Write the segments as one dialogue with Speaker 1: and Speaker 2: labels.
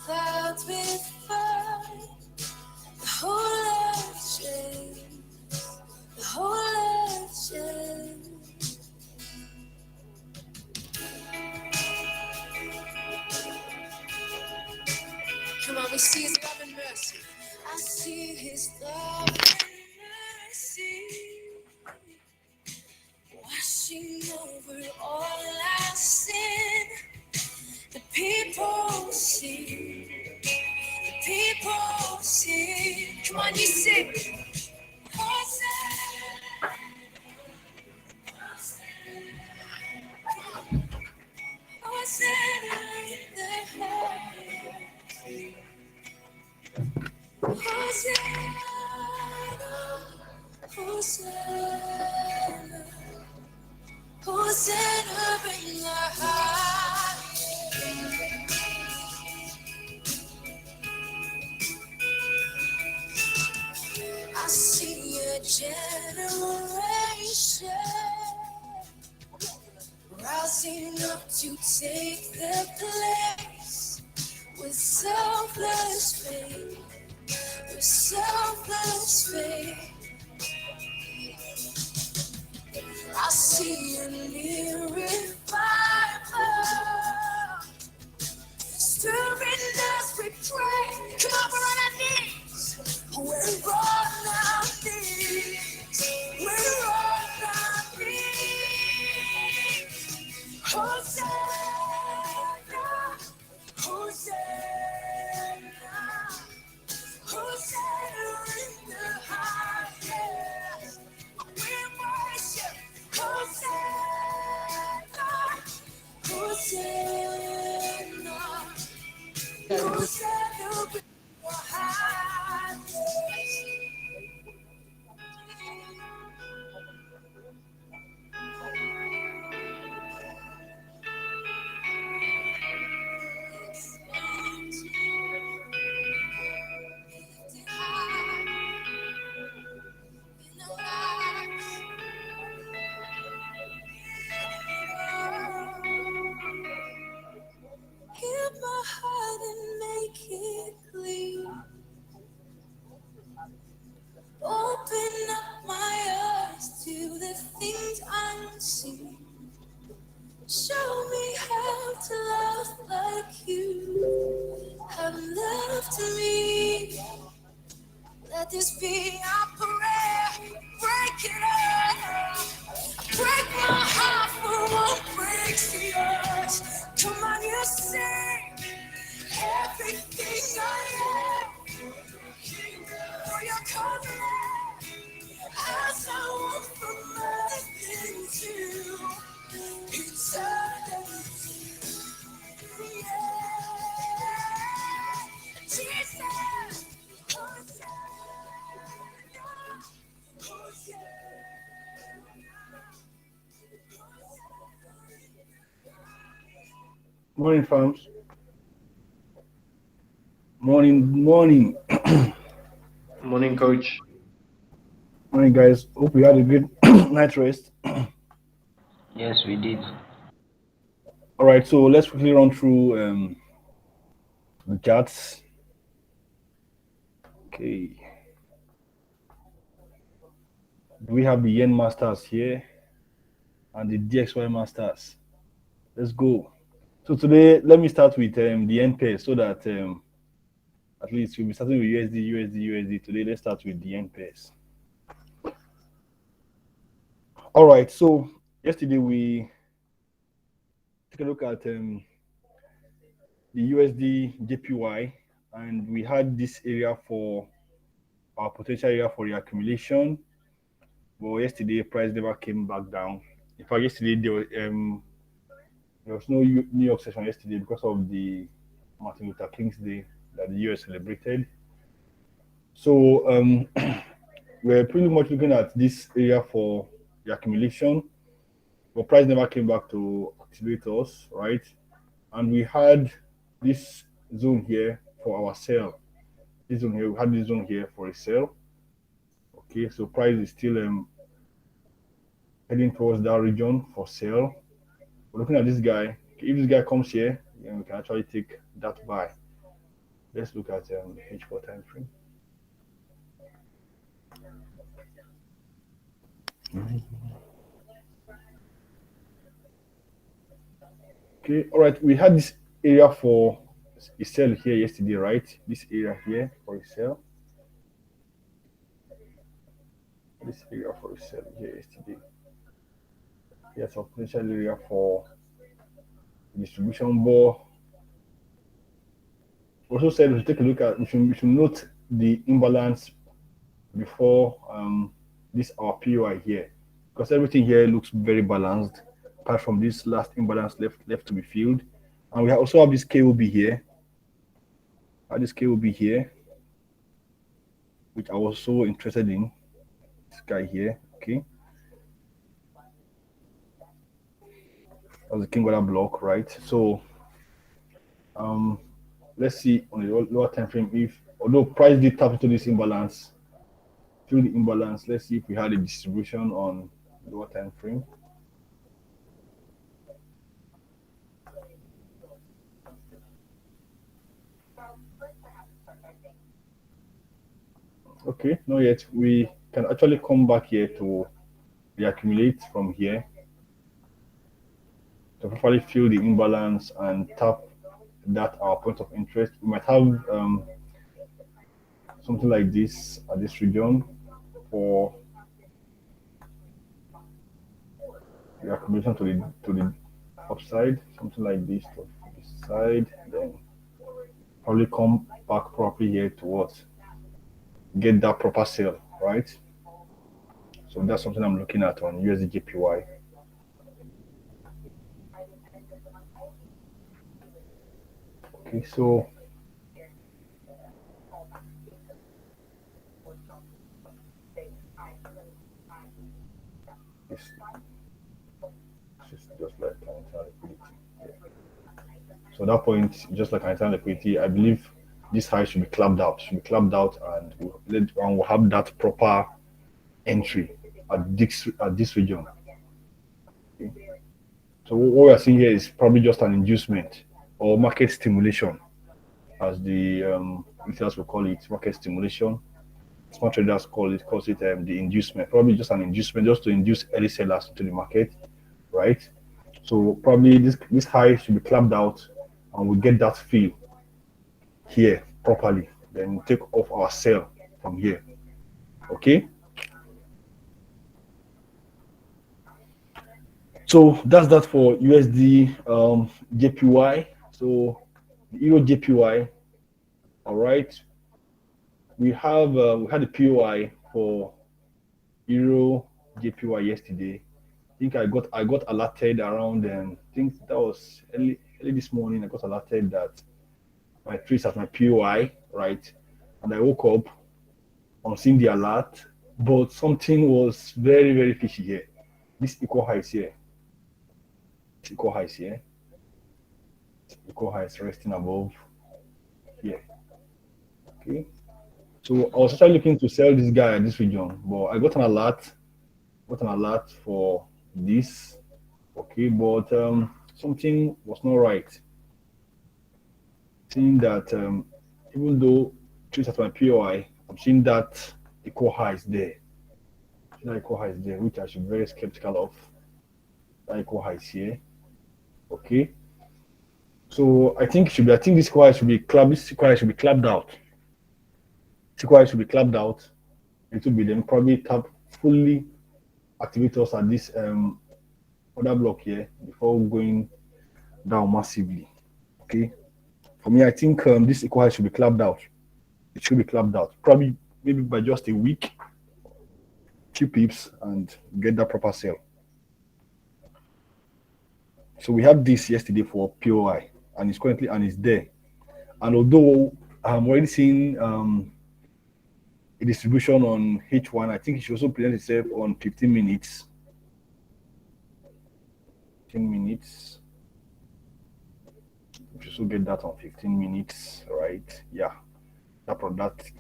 Speaker 1: clouds with fire. The whole earth shakes. The whole earth shakes. Come on, we see His love and mercy. I see His love and mercy washing over all our sin. The people sing. The people sing. Come on, you sing. Hosanna. Hosanna in the highest. Hosanna, Hosanna, Hosanna in the highest. I see a generation rising up to take the place with selfless faith, with selfless faith. I see a new revival stirring as we pray. Come on, we're on our knees. We're on our knees. We're on our knees. Hosanna, Hosanna, Hosanna in the highest. We worship Hosanna, Hosanna, Hosanna in the highest. Heal my heart and make it clean. Open up my eyes to the things unseen. Show me how to love like you have loved me. Let this be our prayer. Break it up. Break my heart for what breaks yours. Come on, you sing. Everything I am for your covenant. As I walk from earth into eternity. Yeah. Jesus.
Speaker 2: Morning, farms. Morning.
Speaker 3: Morning, coach.
Speaker 2: Morning, guys. Hope you had a good night rest.
Speaker 3: Yes, we did.
Speaker 2: All right, so let's quickly run through the charts. Okay. We have the Yen Masters here and the DXY Masters. Let's go. So today, let me start with the Yen pair so that at least we'll be starting with USD. Today, let's start with the Yen pairs. All right, so yesterday we took a look at the USD JPY, and we had this area for our potential area for the accumulation. But yesterday, price never came back down. In fact, yesterday there was no New York session yesterday because of the Martin Luther King's Day that the US celebrated. So we're pretty much looking at this area for the accumulation, but price never came back to activate us, right? And we had this zone here for our sell. This zone here, we had this zone here for a sell. Okay, so price is still heading towards that region for sell. We're looking at this guy. If this guy comes here, then we can actually take that buy. Let's look at H4 time frame. Okay, all right. We had this area for a sell here yesterday, right? This area here for a sell. This area for a sell here yesterday. Here's a potential area for distribution ball. Also said we should take a look at we should note the imbalance before this our POI here, because everything here looks very balanced apart from this last imbalance left to be filled. And we also have this KOB here. This KOB here, which I was so interested in. This guy here, okay. That's the King Order block, right? So let's see on the lower time frame if, although price did tap into this imbalance, through the imbalance, let's see if we had a distribution on lower time frame. Okay, not yet. We can actually come back here to reaccumulate from here to properly fill the imbalance and tap that our point of interest. We might have something like this at this region for the accumulation to the upside, something like this to the side, then probably come back properly here towards get that proper sale, right? So that's something I'm looking at on USD JPY. Okay, so it's just like an internal liquidity. Yeah. So at that point, just like an internal liquidity, I believe this high should be clapped out, and we'll have that proper entry at this region. Okay. So what we are seeing here is probably just an inducement or market stimulation, as the retailers will call it, market stimulation. Smart traders calls it the inducement. Probably just an inducement, just to induce early sellers into the market, right? So probably this high should be clapped out, and we get that fill here properly. Then take off our sell from here. Okay. So that's that for USD JPY. So the Euro JPY. All right. We had a POI for Euro JPY yesterday. I think I got alerted around I think that was early this morning. I got alerted that my trades at my POI, right? And I woke up on seeing the alert, but something was very, very fishy here. This equal highs here. Equal highs here. Equal highs resting above here. Okay. So I was actually looking to sell this guy at this region, but I got an alert. For this. Okay, but something was not right. Seeing that even though trades at my POI, I'm seeing that equal highs there. Which I should be very skeptical of. That equal highs here. Okay. So I think this equal high should be clapped. This equal high should be clapped out. Should be clapped out. It will be then probably fully activate us at this other block here before going down massively. Okay. For me, I think this equal high should be clapped out. It should be clapped out. Probably maybe by just a week, few pips, and get that proper sale. So we had this yesterday for POI, and it's there. And although I'm already seeing a distribution on H1, I think it should also present itself on 15 minutes. 10 minutes. We should also get that on 15 minutes, right? Yeah. That.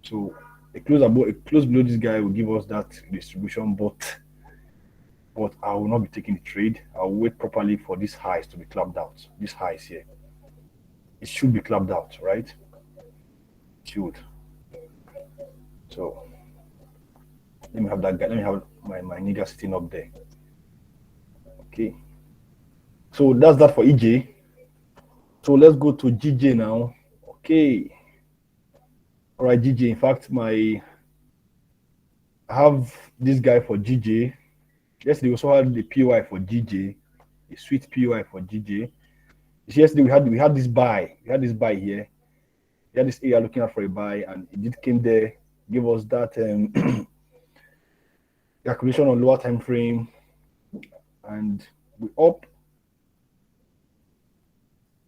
Speaker 2: So a close below this guy will give us that distribution, but I will not be taking the trade. I'll wait properly for these highs to be clapped out. These highs here. It should be clapped out, right? Shoot. So let me have that guy. Let me have my nigga sitting up there. Okay. So that's that for EJ. So let's go to GJ now. Okay. All right, GJ. In fact, I have this guy for GJ. Yesterday we also had the POI for GJ, a sweet POI for GJ. Yesterday we had this buy. We had this buy here. We had this area looking out for a buy, and it did came there, give us that calculation on lower time frame, and we up.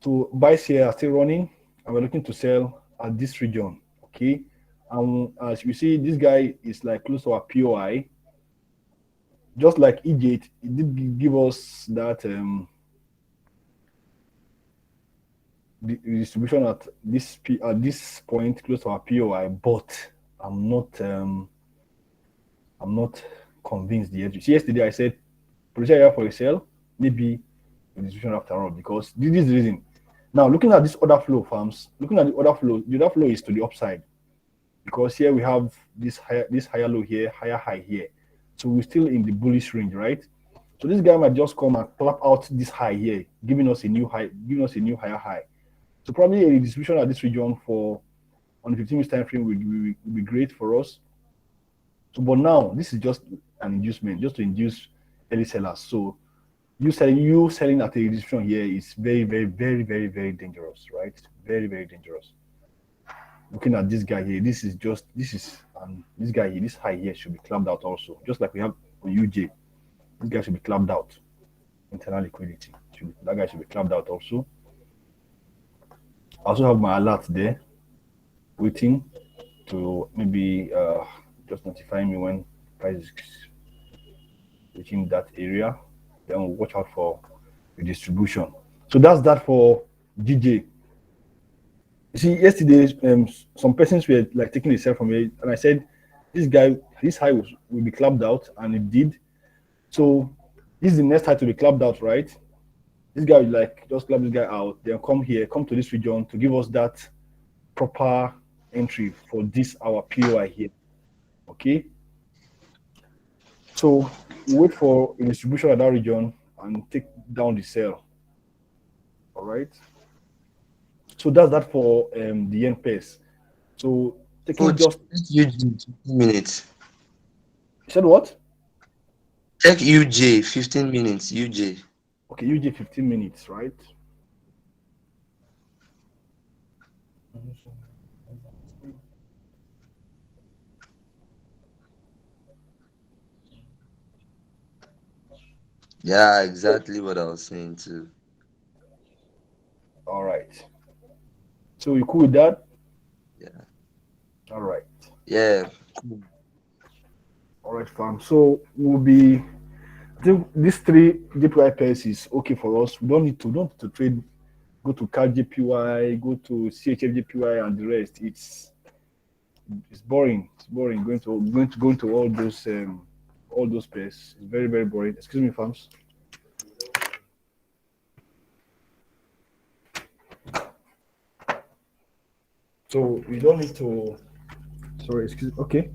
Speaker 2: So buys here are still running, and we're looking to sell at this region. Okay, and as you see, this guy is like close to our POI. Just like EJ, it did give us that the distribution at this point close to our POI, but I'm not convinced yet. You see, yesterday I said potential area for a sell, maybe a distribution after all, because this is the reason. Now looking at this other flow, farms, looking at the other flow is to the upside, because here we have this higher low here, higher high here. So we're still in the bullish range, right? So this guy might just come and clap out this high here, giving us a new high, higher high. So probably a distribution at this region for on the 15 minutes time frame will be great for us. So, but now this is just an inducement, just to induce early sellers. So you selling at a distribution here is very, very, very, very, very dangerous, right? Very, very dangerous. Looking at this guy here, this guy here, this high here should be clamped out also, just like we have on UJ. This guy should be clamped out. Internal liquidity. That guy should be clamped out also. I also have my alert there, waiting to maybe just notify me when price is reaching that area. Then we'll watch out for the distribution. So that's that for GJ. You see, yesterday some persons were like taking a sell from me, and I said this high will be clapped out, and it did. So this is the next high to be clapped out, right? This guy will like just clap this guy out, then come to this region to give us that proper entry for this our POI here. Okay. So we wait for a distribution at that region and take down the sell. All right. So that's that for the yen pairs. So taking just
Speaker 4: UJ 15 minutes.
Speaker 2: You said what?
Speaker 4: Check UJ 15 minutes. UJ.
Speaker 2: Okay, UJ 15 minutes, right?
Speaker 4: Yeah, exactly what I was saying too.
Speaker 2: All right. So you cool with that?
Speaker 4: Yeah.
Speaker 2: All right.
Speaker 4: Yeah.
Speaker 2: All right, fam. So I think these three JPY pairs is okay for us. We don't need to trade, go to CAD JPY, go to CHF JPY and the rest. It's boring. It's boring going to all those pairs. It's very, very boring. Excuse me, fams. So we don't need to. Sorry, excuse. Okay.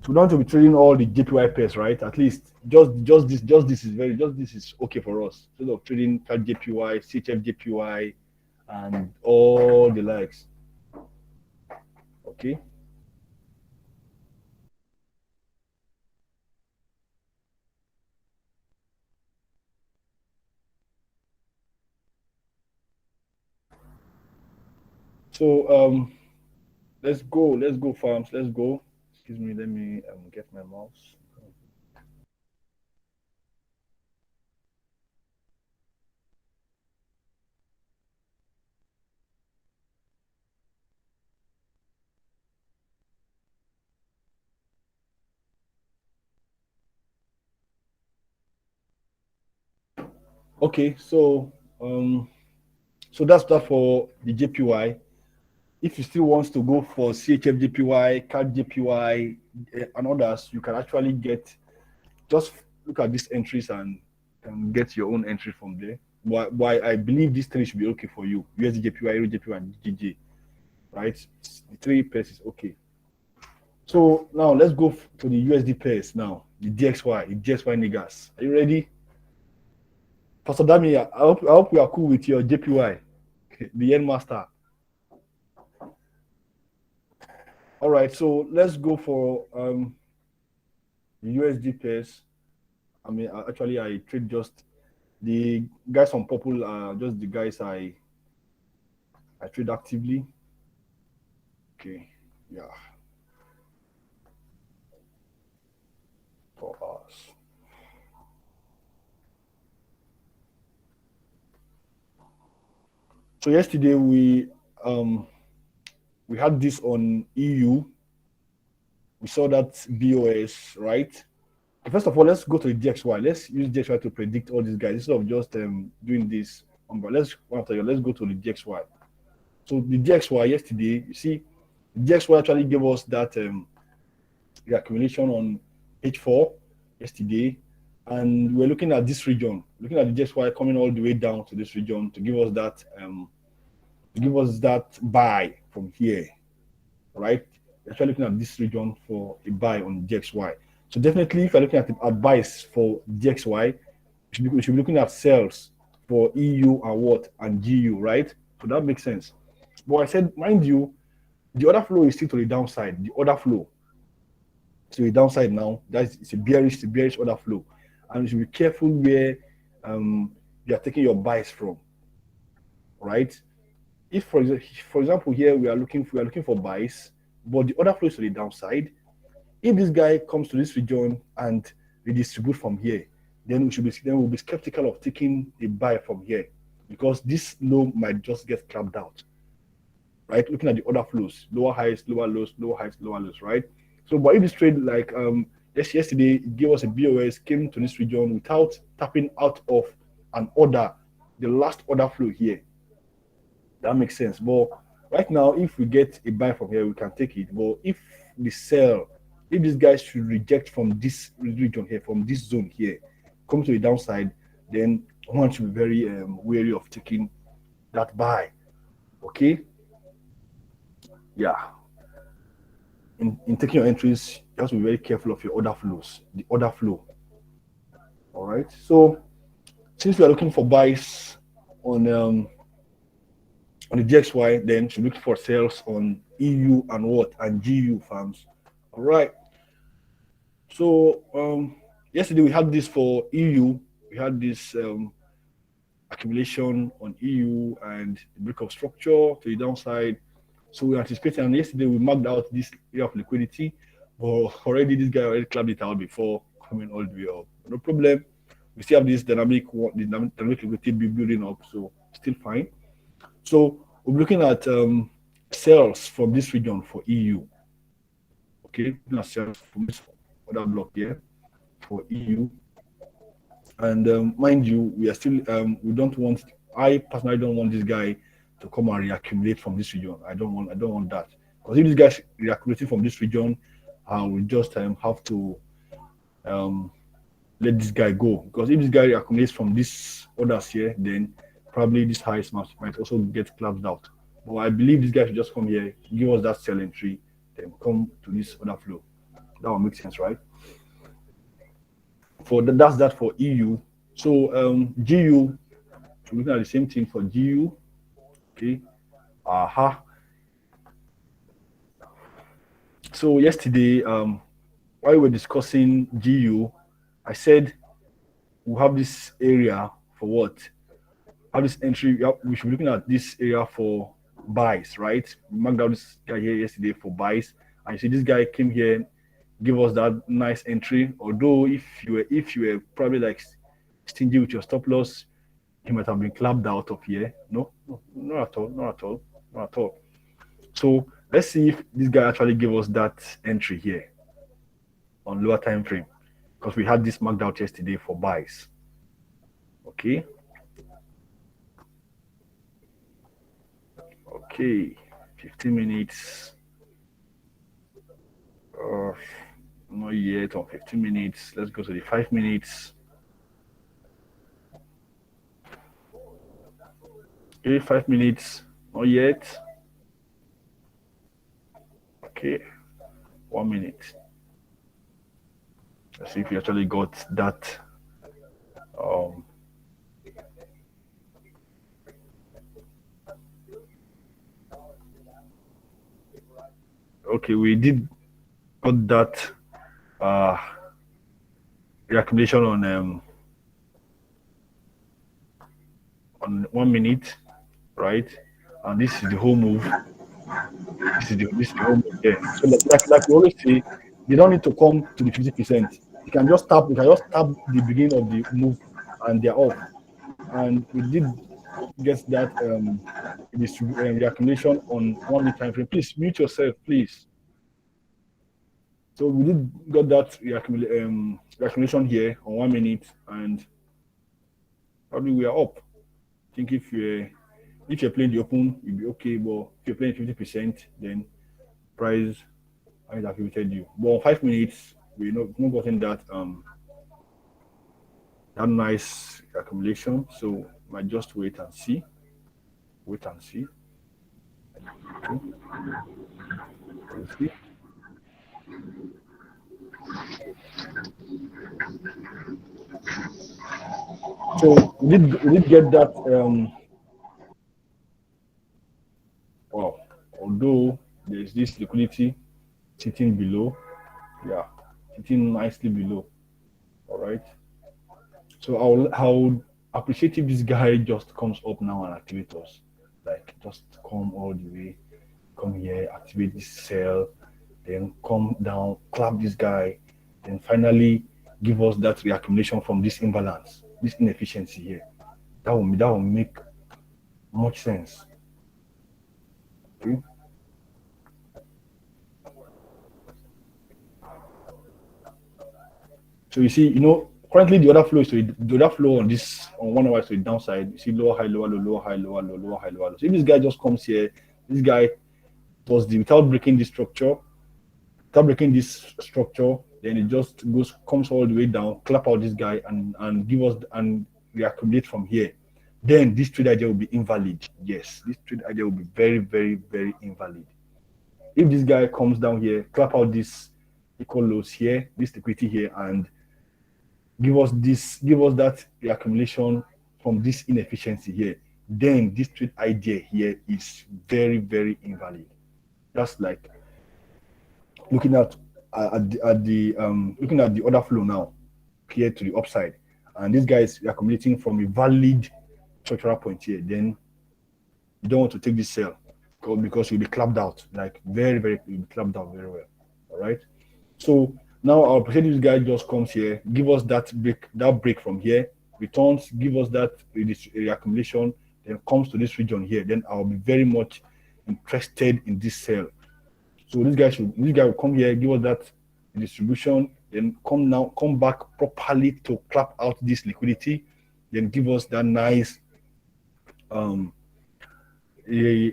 Speaker 2: So we don't have to be trading all the JPY pairs, right? At least just this is okay for us. Instead of trading CAD JPY, CHF JPY, and all the likes. Okay. So let's go, farms. Let's go. Excuse me. Let me get my mouse. Okay, so that's that for the JPY. If you still want to go for CHF JPY, CAD JPY, and others, you can actually just look at these entries and get your own entry from there. Why I believe these three should be okay for you: USD JPY, Euro JPY, and GJ. right? The 3 pairs is okay. So now let's go to the USD pairs now. The DXY niggas. Are you ready? Pastor Dami, I hope you are cool with your JPY, the Yen Master. All right, so let's go for the USD pairs. I mean, actually, I trade just the guys on purple are just the guys I trade actively. Okay, yeah. 4 hours. So yesterday we had this on EU. We saw that BOS, right? First of all, let's go to the DXY. Let's use DXY to predict all these guys instead of just doing this. But let's go to the DXY. So the DXY yesterday, you see, the DXY actually gave us that the accumulation on H4 yesterday, and we're looking at this region, looking at the DXY coming all the way down to this region to give us that buy from here, right? We're actually looking at this region for a buy on DXY. So definitely, if you're looking at buys for DXY, we should be looking at sells for EU and what and GU, right? So that makes sense. But I said, mind you, the order flow is still to the downside. The order flow to the downside now. It's a bearish order flow, and you should be careful where you are taking your buys from, right? If for example here we are looking for buys, but the order flow is to the downside. If this guy comes to this region and redistribute from here, then we'll be skeptical of taking a buy from here because this low might just get clapped out, right? Looking at the order flows, lower highs, lower lows, lower highs, lower lows, right? So, but if this trade like yesterday it gave us a BOS, came to this region without tapping out of an order, the last order flow here, that makes sense. But right now, if we get a buy from here, we can take it. But if these guys should reject from this region here, from this zone here, come to the downside, then one should be very wary of taking that buy. Okay? Yeah. In taking your entries, you have to be very careful of your order flows, the order flow. All right. So since we are looking for buys on the DXY, then should look for sales on EU and what and GU farms. All right. So yesterday we had this for EU. We had this accumulation on EU and break of structure to the downside. So we anticipated, and yesterday we marked out this area of liquidity, but already this guy already clapped it out before coming all the way up. No problem. We still have this dynamic liquidity building up, so still fine. So we're looking at sales from this region for EU. Okay, sales from this other block here for EU. And mind you, we are still I personally don't want this guy to come and reaccumulate from this region. I don't want that. Because if this guy's reaccumulating from this region, I will just have to let this guy go. Because if this guy reaccumulates from this orders here, then probably this high might also get collapsed out. But I believe this guy should just come here, give us that sell entry, then come to this order flow. That will make sense, right? That's that for EU. So GU, we're looking at the same thing for GU. Okay. So yesterday, while we were discussing GU, I said we have this area for what? Have this entry. We should be looking at this area for buys, right? We marked out this guy here yesterday for buys, and you see this guy came here, give us that nice entry. Although if you were probably like stingy with your stop loss, he might have been clapped out of here. No, not at all. So let's see if this guy actually gave us that entry here on lower time frame, because we had this marked out yesterday for buys. Okay. 15 minutes. Not yet on 15 minutes. Let's go to the 5 minutes. Okay, 5 minutes. Not yet. Okay, 1 minute. Let's see if you actually got that. Um, okay, we did got that uh reaccumulation on 1 minute, right? And this is the whole move. This is the whole move here. So like we always say, they don't need to come to the 50%. You can just tap the beginning of the move and they're off. And we did get that reaccumulation on 1 minute time frame. Please mute yourself, please. So we did got that reaccumulation here on 1 minute, and probably we are up. I think if you're playing the open, you'll be okay. But if you're playing 50%, then price has activated you. But on 5 minutes, we not gotten that nice accumulation. So might just wait and see. Wait and see. Okay. We'll see. So we did get that wow. Although there's this liquidity sitting below, yeah, sitting nicely below. All right. So I'll appreciate if this guy just comes up now and activates us. Like just come all the way, come here, activate this cell, then come down, clap this guy, then finally give us that reaccumulation from this imbalance, this inefficiency here. That will make much sense. Okay. So you see, currently the other flow on this on 1 hour is to the downside. You see lower high, lower low, lower high, lower low, lower high, lower low. So if this guy just comes here, this guy does without breaking this structure, then it just comes all the way down, clap out this guy and give us and reaccumulate from here. Then this trade idea will be invalid. Yes, this trade idea will be very, very, very invalid. If this guy comes down here, clap out this equal lows here, this liquidity here, and give us that reaccumulation from this inefficiency here, then this trade idea here is very, very invalid. That's like looking at the other flow now here to the upside, and this guy is accumulating from a valid structural point here. Then you don't want to take this sell because you'll be clapped out, like very, very, you'll be clapped out very well. All right. So now our percentage guy just comes here, give us that break from here, returns, give us that reaccumulation, then comes to this region here. Then I'll be very much interested in this sell. So this guy will come here, give us that distribution, then come back properly to clap out this liquidity, then give us that nice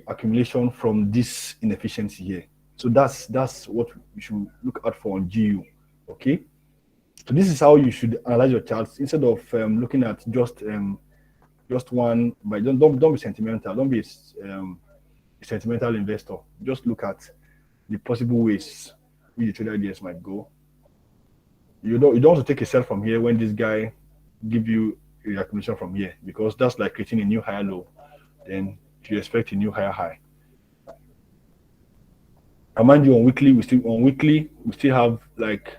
Speaker 2: accumulation from this inefficiency here. So that's what we should look out for on GU. Okay. So this is how you should analyze your charts instead of looking at just one. But don't be sentimental. Don't be a sentimental investor. Just look at the possible ways which the trade ideas might go. You don't want to take a sell from here when this guy give you a accumulation from here, because that's like creating a new higher low. Then you expect a new higher high. And mind you, on weekly we still have like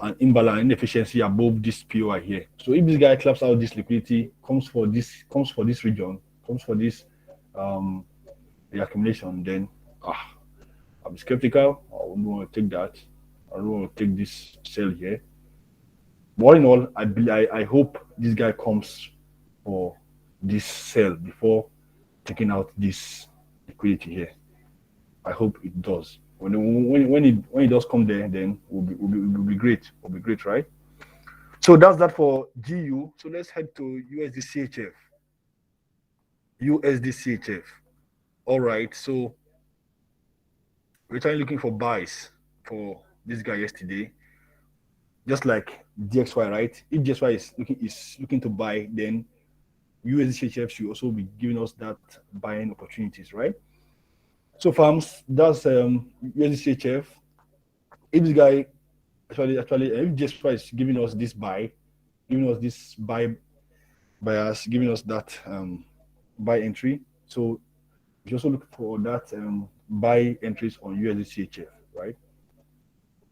Speaker 2: an imbalance, inefficiency above this POI here. So if this guy claps out this liquidity, comes for this region, comes for this the accumulation, then I'm skeptical. I wouldn't want to take that. I don't want to take this sell here. But all in all, I hope this guy comes for this sell before taking out this liquidity here. I hope it does. When it does come there, then will be great. Will be great, right? So that's that for GU. So let's head to USD CHF. All right. So we're trying looking for buys for this guy yesterday, just like DXY, right? If DXY is looking to buy, then USD CHF should also be giving us that buying opportunities, right? So farms, that's USDCHF. If this guy actually, if just is giving us this buy, giving us this bias, giving us that buy entry. So you also look for that buy entries on USDCHF, right?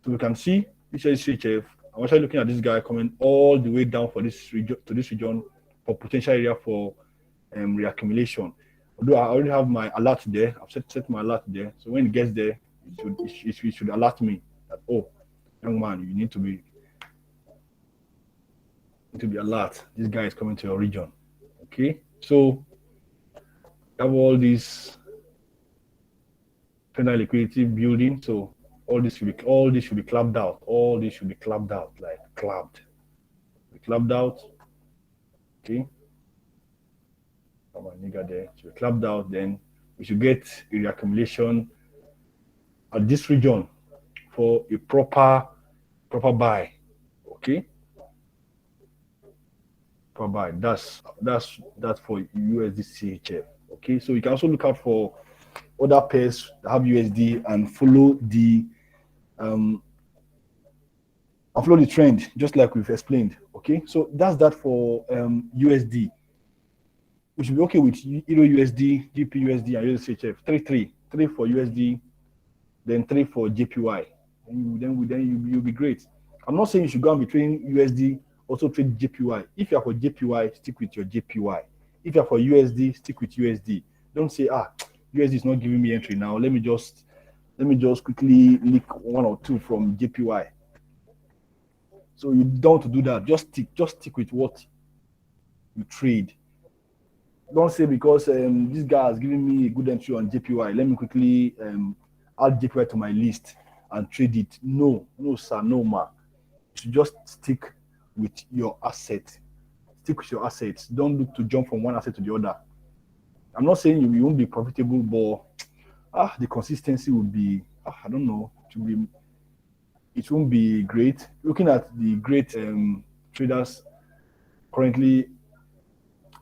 Speaker 2: So we can see this USDCHF. I'm actually looking at this guy coming all the way down for this region to this region for potential area for reaccumulation. Although I already have my alert there, I've set my alert there. So when it gets there, it should alert me that, oh, young man, you need to be alert. This guy is coming to your region. Okay, so have all these final liquidity building. So all this should be clapped out. All this should be clapped out, like clapped. Be clapped out. Okay. Come on, nigga there. Should be clapped out. Then we should get a reaccumulation at this region for a proper buy. Okay. Proper buy. That's for USDCHF. Okay. So you can also look out for other pairs that have USD and follow the trend, just like we've explained. Okay, so that's that for USD. We should be okay with Euro USD, GP USD, and USDCHF. 3 for USD, then 3 for JPY. Then you'll be great. I'm not saying you should go and be trading USD, also trade JPY. If you're for JPY, stick with your JPY. If you're for USD, stick with USD. Don't say, USD is not giving me entry now. Let me just quickly leak one or two from JPY. So you don't want to do that. Just stick with what you trade. Don't say because this guy has given me a good entry on JPY, let me quickly add JPY to my list and trade it. No, sir, no, ma. You should just stick with your asset. Stick with your assets. Don't look to jump from one asset to the other. I'm not saying you won't be profitable, but the consistency will be, I don't know, it won't be great. Looking at the great traders currently,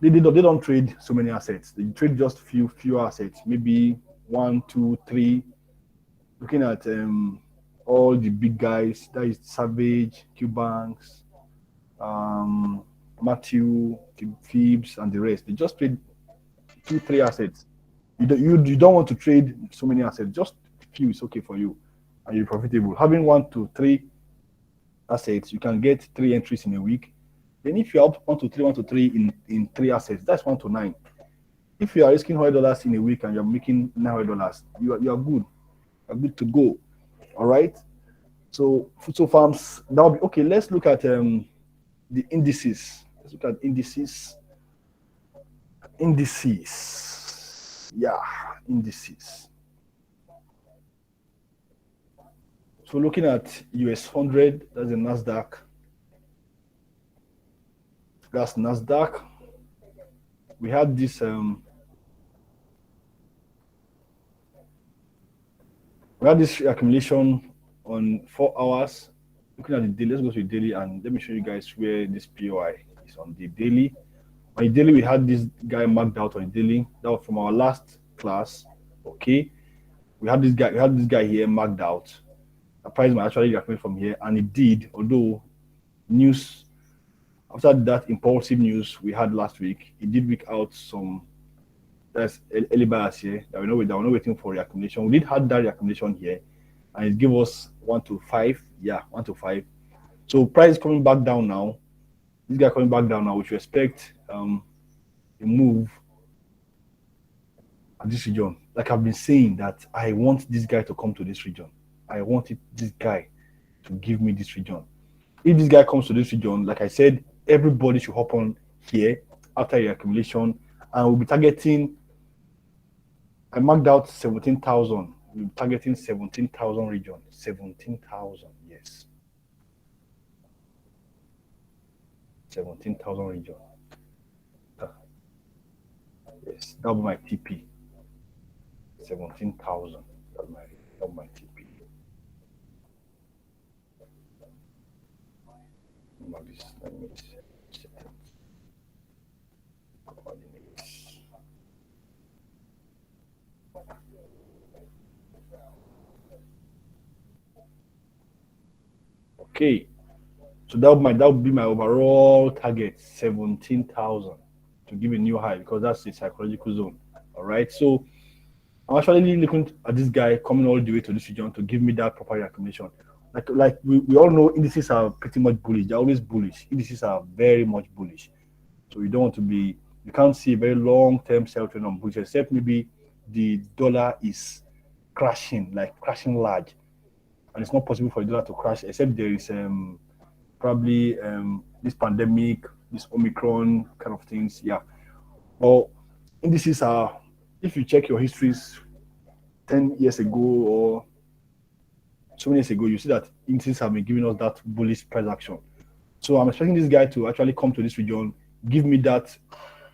Speaker 2: they don't trade so many assets. They trade just few assets, maybe 1, 2, 3. Looking at all the big guys, that is Savage, Qbanks, Matthew, Phoebs, and the rest. They just trade 2, 3 assets. You don't want to trade so many assets. Just few is okay for you, and you're profitable. Having 1 to 3 assets, you can get 3 entries in a week. Then if you have 1 to 3 in 3 assets, that's 1 to 9. If you are risking $100 in a week and you're making $900, you are good. You're good to go. All right. So farms, that will be okay. Let's look at the indices. Let's look at indices. Yeah, indices. So looking at US 100, that's the Nasdaq. That's Nasdaq. We had this accumulation on 4 hours. Looking at the daily, let's go to the daily and let me show you guys where this POI is on the daily. On the daily, we had this guy marked out on the daily. That was from our last class. Okay, we had this guy here marked out. The price might actually recommend from here, and it did. Although news after that impulsive news we had last week, it did week out some. That's early buyers here that we're not waiting for reaccumulation. We did have that reaccumulation here, and it gave us 1 to 5. Yeah, 1 to 5. So price is coming back down now. This guy coming back down now. We should expect a move at this region. Like I've been saying, that I want this guy to come to this region. I wanted this guy to give me this region. If this guy comes to this region, like I said, everybody should hop on here after the accumulation, and we'll be targeting. I marked out 17,000. We'll be targeting 17,000 region. 17,000, yes. 17,000 region. Yes, that'll be my TP. 17,000. That'll be my TP. Let me see. Coordinates. Okay, so that would be my overall target, 17,000, to give a new high because that's the psychological zone. All right, so I'm actually looking at this guy coming all the way to this region to give me that proper accumulation. Like we all know indices are pretty much bullish. They're always bullish. Indices are very much bullish. So you don't want to be, you can't see a very long-term sell trend on bullish, except maybe the dollar is crashing, like crashing large. And it's not possible for the dollar to crash except there is probably this pandemic, this Omicron kind of things. Yeah. Well, indices are, if you check your histories 10 years ago or so many years ago, you see that indices have been giving us that bullish price action. So I'm expecting this guy to actually come to this region, give me that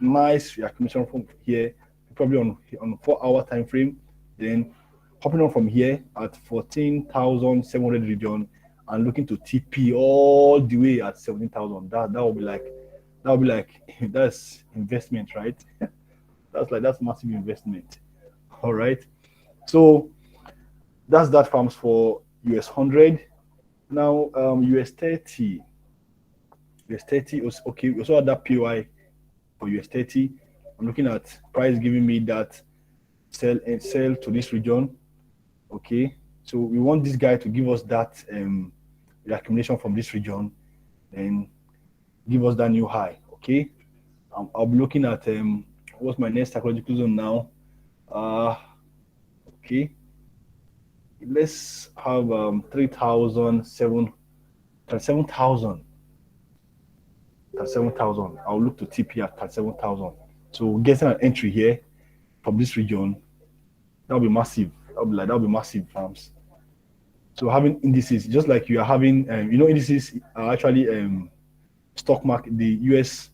Speaker 2: nice reaccumulation from here, probably on 4-hour time frame, then hopping on from here at 14,700 region and looking to TP all the way at 17,000. That would be like that's investment, right? that's massive investment. All right. So that's that farms for US 100. Now US 30. US 30 was okay. We also had that POI for US 30. I'm looking at price giving me that sell and sell to this region. Okay. So we want this guy to give us that accumulation from this region and give us that new high. Okay. I'll be looking at what's my next psychological zone now. Okay. Let's have 37,000. 37,000. I'll look to TP at 37,000. So getting an entry here from this region, that'll be massive. That'll be massive, farms. So having indices, just like you are having, indices are actually stock market, the US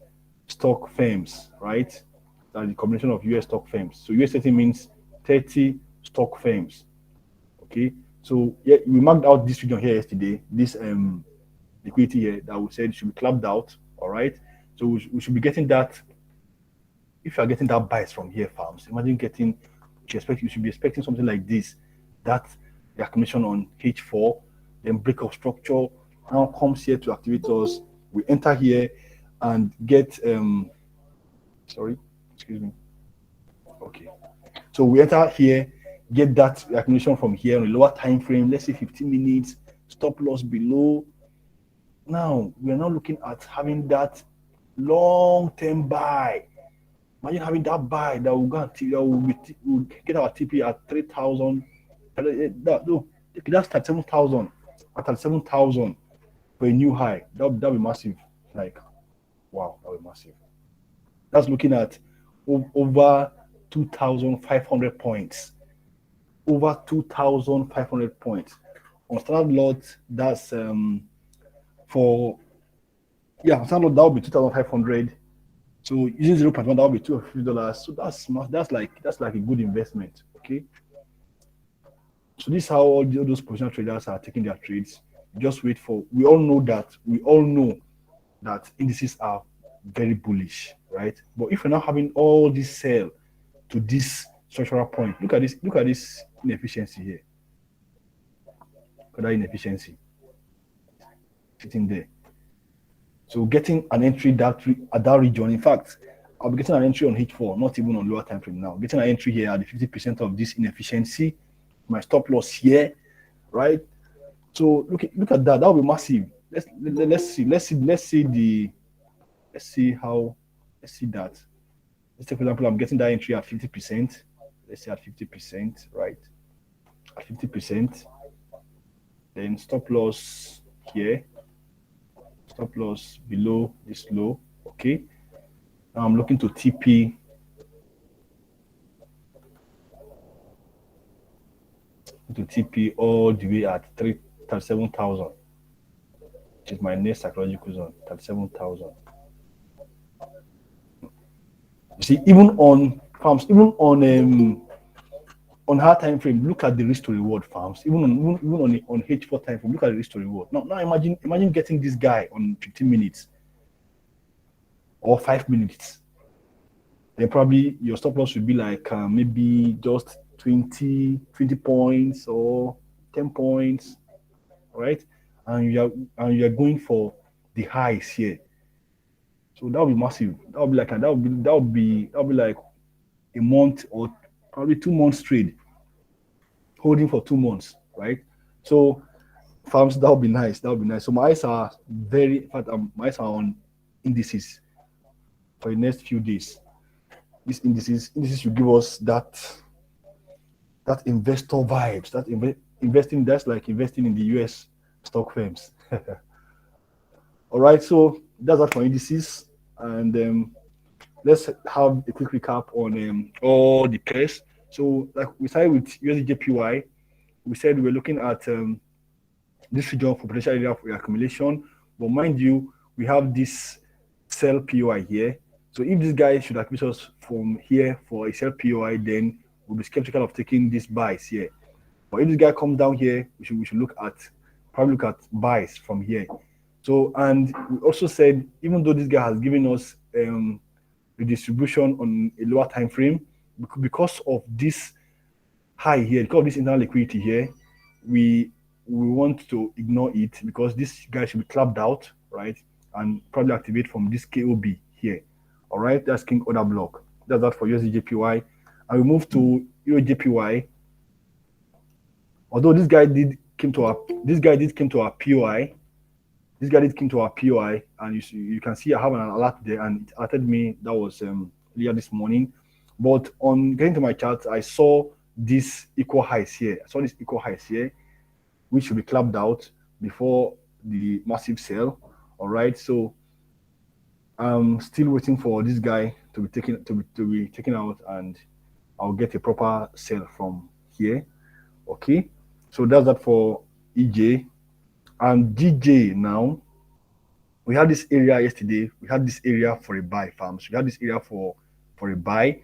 Speaker 2: stock firms, right? That's the combination of US stock firms. So US 30 means 30 stock firms. Okay. So yeah, we marked out this region here yesterday. This liquidity here that we said should be clapped out. All right. So we should be getting that. If you are getting that bias from here, farms, imagine getting. You should be expecting something like this. That the accumulation on H4, then break of structure now comes here to activate us. We enter here and get sorry, excuse me. Okay. So we enter here, get that accumulation from here on a lower time frame, let's say 15 minutes, stop loss below. Now we are now looking at having that long-term buy. Imagine having that buy that will go we'll get our TP at 3,000. That's 37,000. At 37,000 for a new high. That'll be massive. Like, wow, that'll be massive. That's looking at over 2,500 points. Over 2,500 points. On standard lot, that's standard lot, that will be 2,500. So using 0.1, that will be $250. So that's like a good investment. Okay. So this is how all those positional traders are taking their trades. Just wait for. We all know that indices are very bullish, right? But if you're not having all this sell to this structural point, look at this inefficiency here. Look at that inefficiency sitting there. So getting an entry at that region, in fact, I'll be getting an entry on H4, not even on lower time frame now. Getting an entry here at the 50% of this inefficiency, my stop loss here, right? So look at that. That will be massive. Let's see that. Let's say, for example, I'm getting that entry at 50%. Let's say at 50%, right? At 50%. Then stop loss here. Stop loss below this low. Okay. Now I'm looking to TP. To TP all the way at 37,000, which is my next psychological zone, 37,000. You see, even on farms, even on hard time frame, look at the risk to reward, farms. Even on H4 time frame, look at the risk to reward. Now imagine getting this guy on 15 minutes or 5 minutes. Then probably your stop loss should be like maybe just 20 points or 10 points, right? And you're going for the highs here. So that would be massive. That would be like a month or probably 2 months straight, holding for 2 months, right? So farms, that would be nice. That would be nice. So my eyes are in fact, my eyes are on indices for the next few days. These indices should give us that investor vibes, investing, that's like investing in the US stock firms. All right, so that's that for indices. And let's have a quick recap on all the pairs. So, like we started with USDJPY, we said we're looking at this region for potential area for accumulation. But mind you, we have this sell POI here. So if this guy should accumulate us from here for a sell POI, then we'll be skeptical of taking these buys here. But if this guy comes down here, we should probably look at buys from here. So, and we also said, even though this guy has given us the distribution on a lower time frame, because of this high here, because of this internal liquidity here, we want to ignore it because this guy should be clapped out, right? And probably activate from this KOB here. All right, that's King Order Block. That's that for USDJPY. And we move to EURJPY. Although this guy did came to our POI. This guy did came to our POI, and you can see I have an alert there, and it alerted me. That was earlier this morning. But on getting to my chart, I saw this equal highs here. Which should be clapped out before the massive sell. All right, so I'm still waiting for this guy to be taken out, and I'll get a proper sell from here. Okay, so that's that for EJ. And DJ now, we had this area yesterday. We had this area for a buy, farms. We had this area for a buy,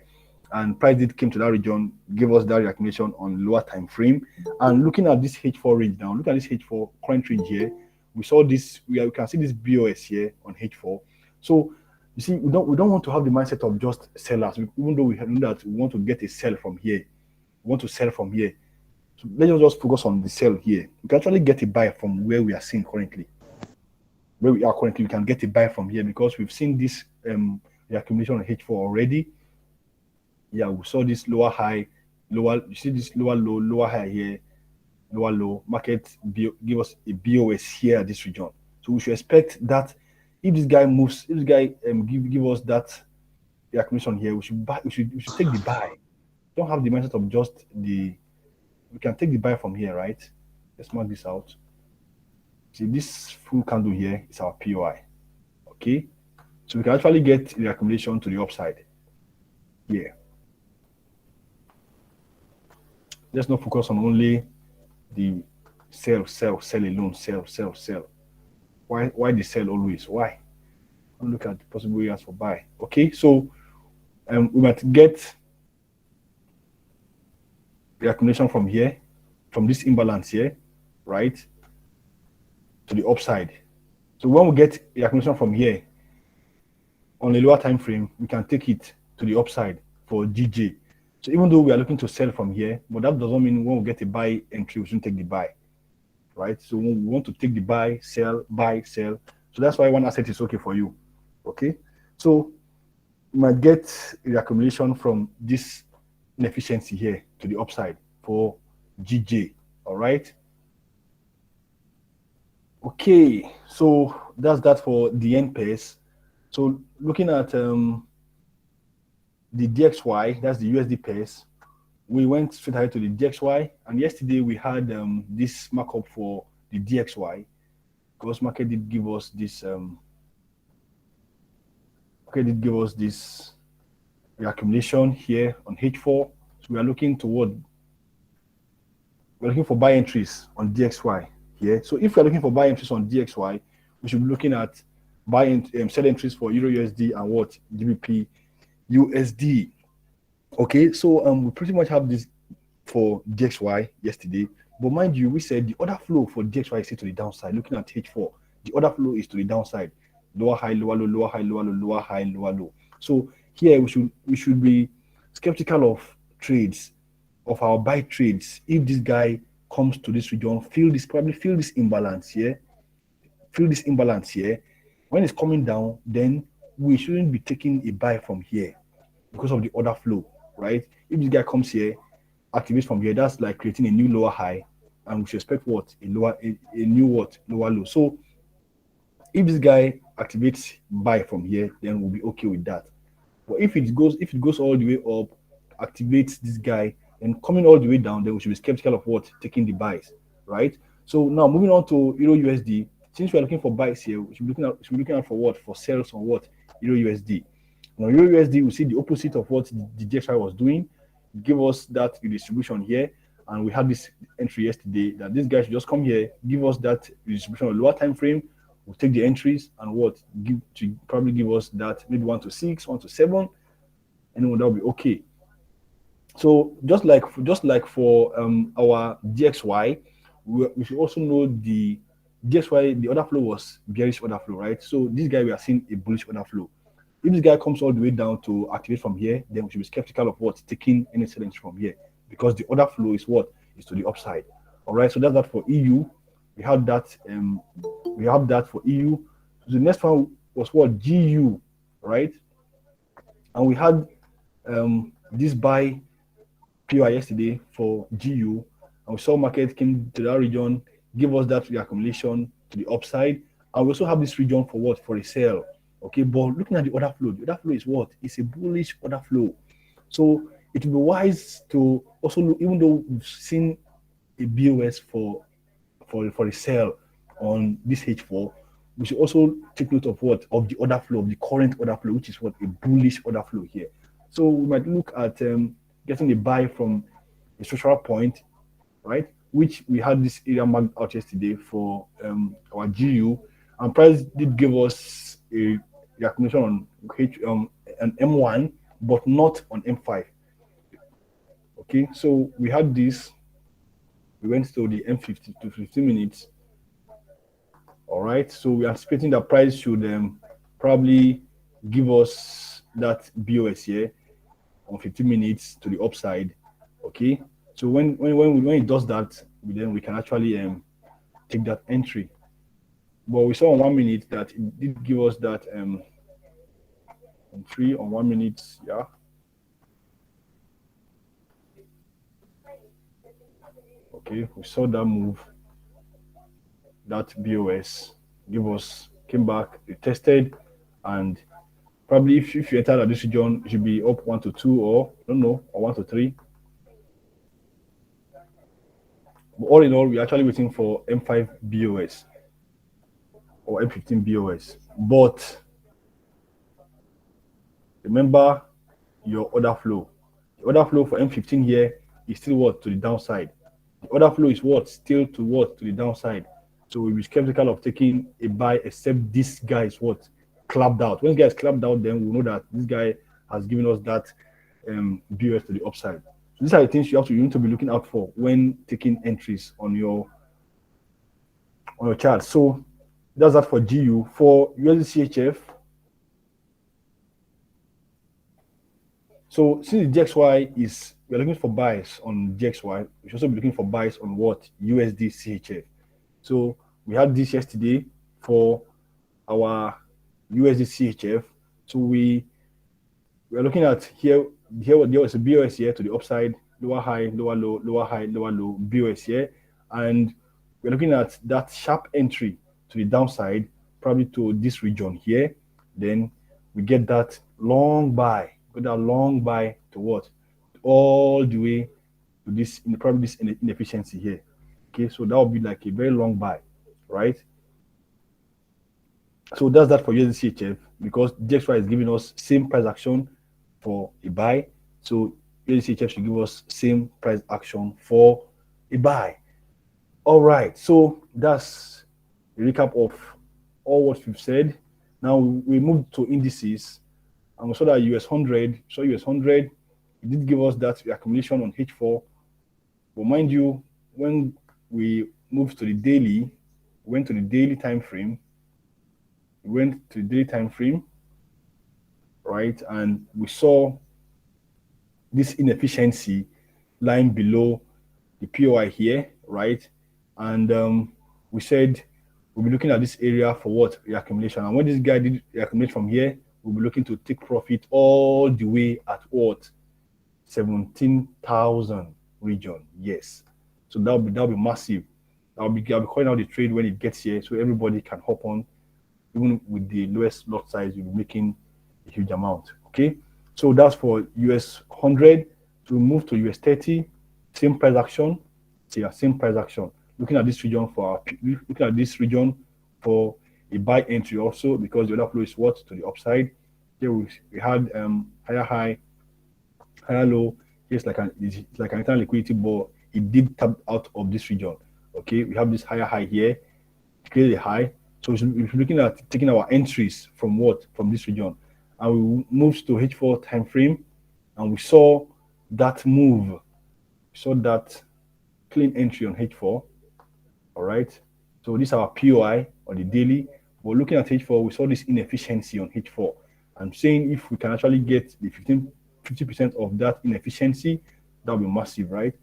Speaker 2: and price did came to that region, give us that reaccumulation on lower time frame. And looking at this H4 range now, look at this H4 current range here. We saw this. We can see this BOS here on H4. So you see, we don't want to have the mindset of just sellers, even though we know that we want to get a sell from here. We want to sell from here. So let's just focus on the sell here. We can actually get a buy from where we are seeing currently. Where we are currently, we can get a buy from here because we've seen this the accumulation on H4 already. Yeah, we saw this lower high, lower. You see this lower low, lower high here, lower low. Market give us a BOS here at this region. So we should expect that if this guy moves, if this guy give us that the accumulation here, we should take the buy. Don't have the mindset of just the. We can take the buy from here, right? Let's mark this out. See, this full candle here is our POI. Okay, so we can actually get the accumulation to the upside here. Let's not focus on only the sell alone, sell. Why the sell always? Why? Don't look at the possible areas for buy. Okay, so we might get the accumulation from here, from this imbalance here, right, to the upside. So when we get the accumulation from here on a lower time frame, we can take it to the upside for GJ. So even though we are looking to sell from here, but that doesn't mean when we get a buy entry, we shouldn't take the buy, right? So when we want to take the buy, sell. So that's why one asset is okay for you. Okay, so we might get the accumulation from this inefficiency here to the upside for GJ. All right. Okay, so that's that for the N pairs. So looking at the DXY, that's the USD pairs, we went straight ahead to the DXY, and yesterday we had this markup for the DXY because market did give us this the accumulation here on H4. So we are looking for buy entries on DXY here. So if we're looking for buy entries on DXY, we should be looking at sell entries for Euro USD and what GBP USD. Okay, so we pretty much have this for DXY yesterday, but mind you, we said the order flow for DXY is to the downside. Looking at H4, the order flow is to the downside. Lower high, lower low, lower high, lower low, lower high, lower low. So here we should be skeptical of trades of our buy trades, if this guy comes to this region, feel this imbalance here, when it's coming down, then we shouldn't be taking a buy from here because of the order flow, right? If this guy comes here, activates from here, that's like creating a new lower high, and we should expect what? A new what? Lower low. So if this guy activates buy from here, then we'll be okay with that. But if it goes all the way up, activates this guy, and coming all the way down, then we should be skeptical of what? Taking the buys, right? So now moving on to Euro USD. Since we are looking for buys here, we should be looking out for what? For sales on what? Euro USD. Now Euro USD, we see the opposite of what the DXY was doing. Give us that redistribution here, and we had this entry yesterday that this guy should just come here, give us that redistribution on lower time frame. We'll take the entries and what probably give us that maybe 1 to 6, 1 to 7, and that'll be okay. So just like for our DXY, we should also know the DXY, the order flow was bearish order flow, right? So this guy, we are seeing a bullish order flow. If this guy comes all the way down to activate from here, then we should be skeptical of what? Taking any sellings from here, because the order flow is what? Is to the upside. All right, so that's that for EU. We have that for EU. So the next one was what? GU, right? And we had this buy PY yesterday for GU, and we saw market came to that region, give us that reaccumulation to the upside, and we also have this region for what? For a sell. Okay, but looking at the order flow is what? It's a bullish order flow. So it will be wise to also look, even though we've seen a BOS for a sell on this H4, we should also take note of what? Of the order flow, of the current order flow, which is what? A bullish order flow here. So we might look at getting a buy from a structural point, right? Which we had this area marked out yesterday for our GU, and price did give us a reaccumulation on an M1, but not on M5. Okay, so we had this. We went to the M50 to 15 minutes. All right, so we're anticipating that price should probably give us that BOS here on 15 minutes to the upside. Okay, so when it does that, then we can actually take that entry. But we saw on 1 minute that it did give us that entry on 1 minute, yeah. Okay, we saw that move, that BOS came back, it tested, and probably if you enter at this region, it should be up 1 to 2 or I don't know, or 1 to 3. But all in all, we're actually waiting for M5 BOS or M15 BOS. But remember your order flow. The order flow for M15 here is still what? To the downside. The order flow is what? Still to what? To the downside. So we'll be skeptical of taking a buy except this guy is what? Clapped out. When this guy is clapped out, then we'll know that this guy has given us that BOS to the upside. So these are the things you need to be looking out for when taking entries on your chart. So that's that for GU. For USD-CHF, so since the DXY we're looking for buys on DXY, we should also be looking for buys on what? USD-CHF. So we had this yesterday for our USD-CHF. So we are looking at here there was a BOS here to the upside, lower high, lower low, lower high, lower low, BOS here. And we're looking at that sharp entry to the downside, probably to this region here. Then we get that long buy, to what? All the way to this, probably this inefficiency here. Okay, so that would be like a very long buy, right? So that's that for USD-CHF, because DXY is giving us same price action for a buy. So USD-CHF should give us same price action for a buy. All right, so that's a recap of all what we've said. Now we moved to indices, and we saw that US 100. So US 100, it did give us that accumulation on H4. But mind you, when we moved to the daily, went to the daily time frame, right? And we saw this inefficiency line below the POI here, right? And we said we'll be looking at this area for what? Reaccumulation. And when this guy did reaccumulate from here, we'll be looking to take profit all the way at what? 17,000 region. Yes. So that'll be massive. I'll be calling out the trade when it gets here so everybody can hop on. Even with the lowest lot size, you'll be making a huge amount. Okay. So that's for US 100. To move to US 30, same price action. So yeah, same price action. Looking at this region for a buy entry also, because the other flow is what? To the upside. Here we had higher high, higher low. It's like an internal liquidity, but it did tap out of this region. Okay, we have this higher high here, clear the high. So we're looking at taking our entries from what? From this region. And we moved to H4 time frame, and we saw that move. We saw that clean entry on H4. All right. So this is our POI on the daily. But looking at H4, we saw this inefficiency on H4. I'm saying if we can actually get the 50% of that inefficiency, that'll be massive, right?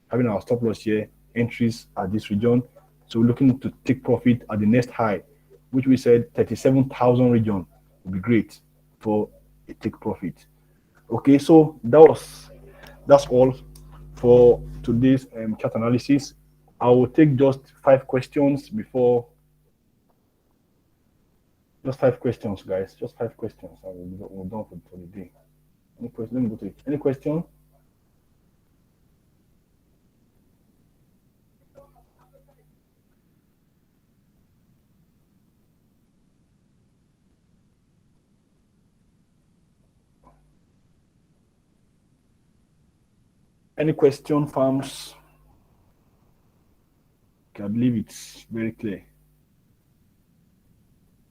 Speaker 2: Having our stop loss here, entries at this region. So we're looking to take profit at the next high, which we said 37,000 region would be great for a take profit. Okay, so that's all for today's chart analysis. I will take just 5 questions before. Just 5 questions, guys. Just 5 questions. I will we're done for the day. Any question? Let me go to it. Any question? Any question, farms? Okay, I believe it's very clear.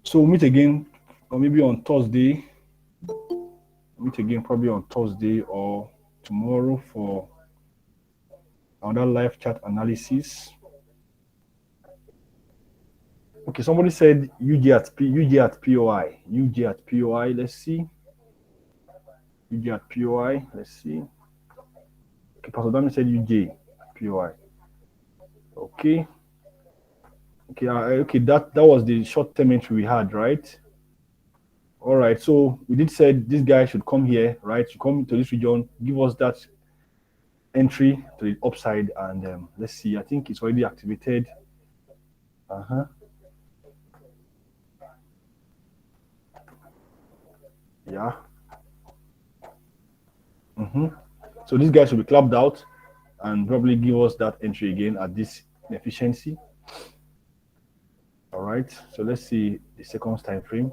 Speaker 2: So we'll meet again, or maybe on Thursday. Meet again probably on Thursday or tomorrow for another live chat analysis. Okay, somebody said UJ at POI. UJ at POI. Let's see. UJ at POI. Let's see. Okay, Pastor Dami said UJ POI. Okay. Okay. Okay. That was the short-term entry we had, right? All right. So we did say this guy should come here, right? Should come to this region, give us that entry to the upside, and let's see. I think it's already activated. Yeah. So this guy should be clapped out and probably give us that entry again at this efficiency. All right. So let's see the second time frame.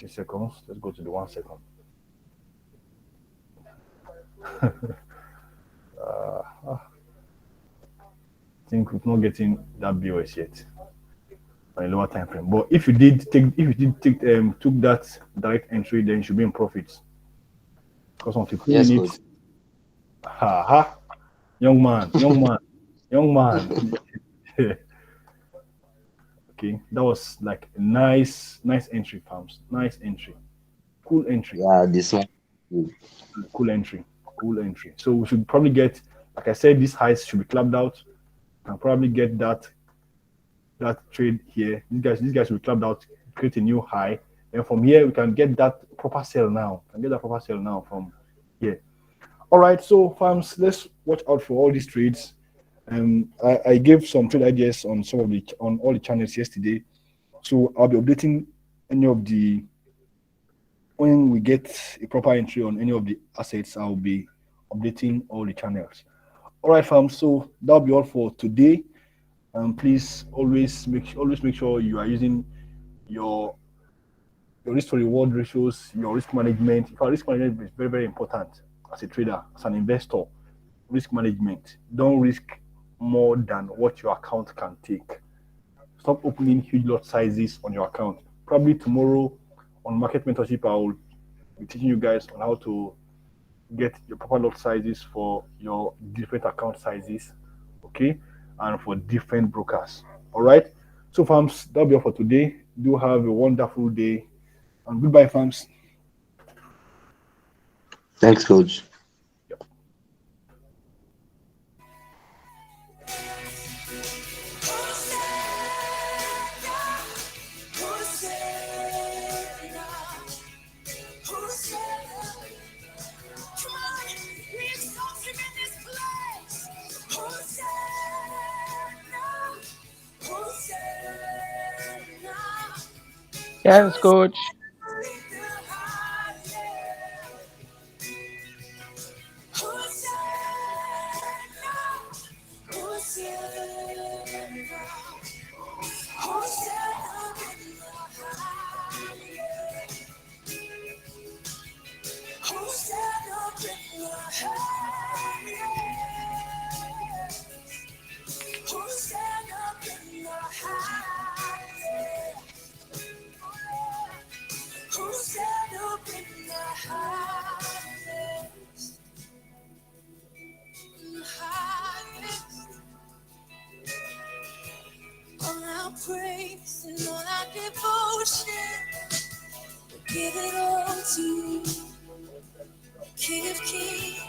Speaker 2: Seconds. Let's go to the 1 second. I think we're not getting that BOS yet on a lower time frame. But if you took that direct entry, then you should be in profits. Because on 15 minutes, young man. Okay, that was like a nice entry, farms. Nice entry, cool entry.
Speaker 4: Yeah, this one.
Speaker 2: Cool entry. So we should probably get, like I said, these highs should be clapped out, and probably get that trade here. These guys should be clapped out, create a new high, and from here we can get that proper sell now. From here. All right, so farms, let's watch out for all these trades. I gave some trade ideas on all the channels yesterday, so I'll be updating when we get a proper entry on any of the assets. I'll be updating all the channels. All right, fam. So that'll be all for today. Please always make sure you are using your risk to reward ratios, your risk management. Risk management is very, very important as a trader, as an investor. Risk management. Don't risk more than what your account can take. Stop opening huge lot sizes on your account. Probably tomorrow on Market Mentorship, I will be teaching you guys on how to get your proper lot sizes for your different account sizes, okay, and for different brokers. All right. So, farms, that'll be all for today. Do have a wonderful day. And goodbye, farms.
Speaker 4: Thanks, coach.
Speaker 5: Yes, coach.
Speaker 1: All our praise and all our devotion, give it all to you, King of Kings.